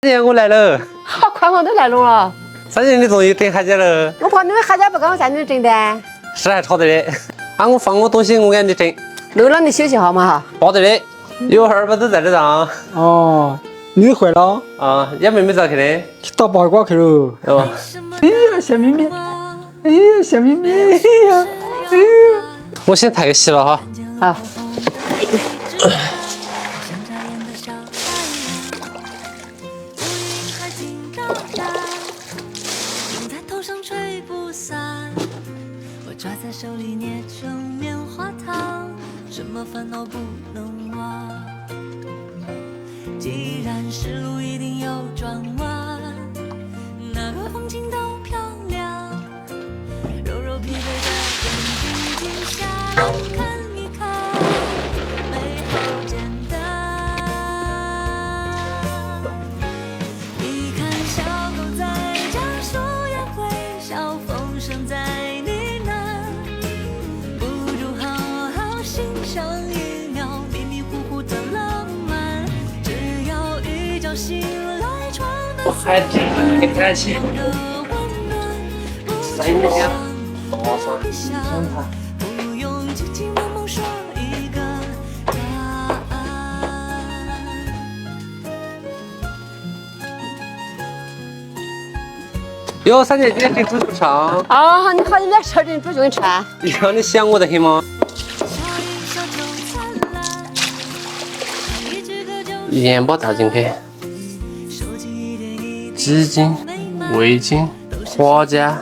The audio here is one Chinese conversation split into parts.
姐，我来了。好快我都来了。三姐，你终于整哈姐了。我怕你们哈姐不跟我在你整的。是还吵得的。我放我东西，我给你整。累了你休息好嘛哈。包得的，有哈儿不都在这上。哦，你回了？啊，也妹妹咋去的？去打八卦去了。哦。哎呀，小咪咪，哎呀，小咪咪，哎呀，哎呀。我先抬个洗了哈。好。抓在手里捏成棉花糖，什么烦恼不能忘？既然是路一定有转弯，哪个风景都漂亮。柔柔疲惫的眼睛静下来看一看，美好简单。你看小狗在家，树也会笑，风声在。上一秒迷迷糊糊的浪漫，只要一觉醒来，窗的还真给天气。3年不想，不用急急忙忙说一个答案。哟，三姐今天整猪肉肠。啊，你好，你来吃点猪就给你吃。哟，你想我的很吗？盐巴倒进去，鸡精、味精、花椒、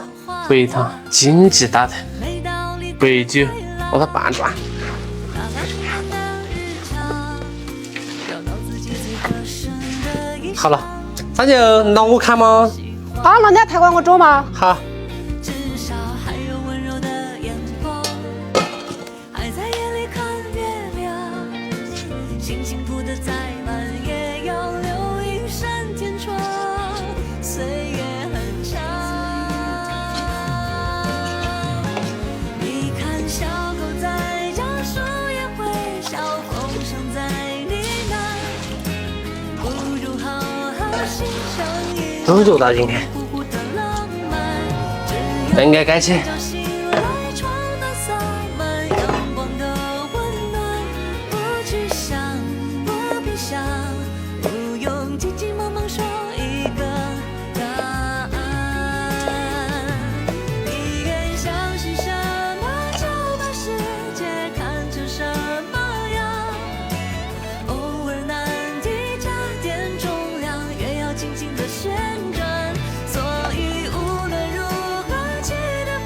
白糖、经济大头、白酒，把它拌转。好了，三姐，那我看吗？啊，那你还太管我走吗？好。猪肉倒进去，应该盖起。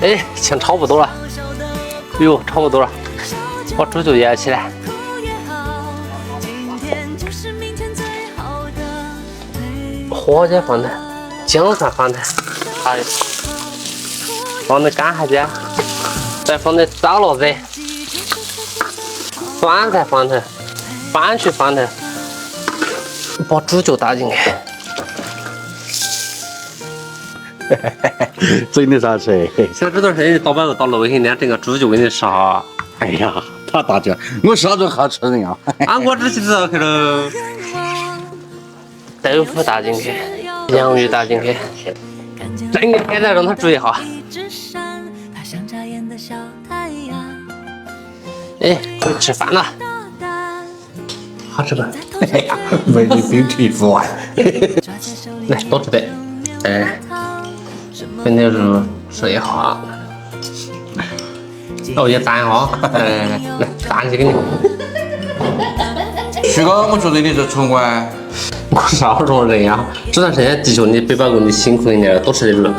哎，钱差不多了，哟，差不多了，把猪就压起来。花椒放的，姜蒜放的，还放的干哈椒，再放的烧辣子，酸菜放的，番茄放的，把猪脚打进去。整的啥吃？现在这段时间老板又到楼下，人家整个猪就给你杀。哎呀，他大家，我啥都好吃人呀。我这去找去了。豆腐打进去，洋芋打进去，整个天再让他煮一下。哎，可以吃饭了。好吃不？哎呀，美女beautiful啊！来，多吃点。哎。跟那肉吃一下，哦，也蘸哈，来，蘸起给你。徐哥，我觉得你这纯乖。我啥时候人呀？这段时间的确你背包给你辛苦一点，多吃点肉。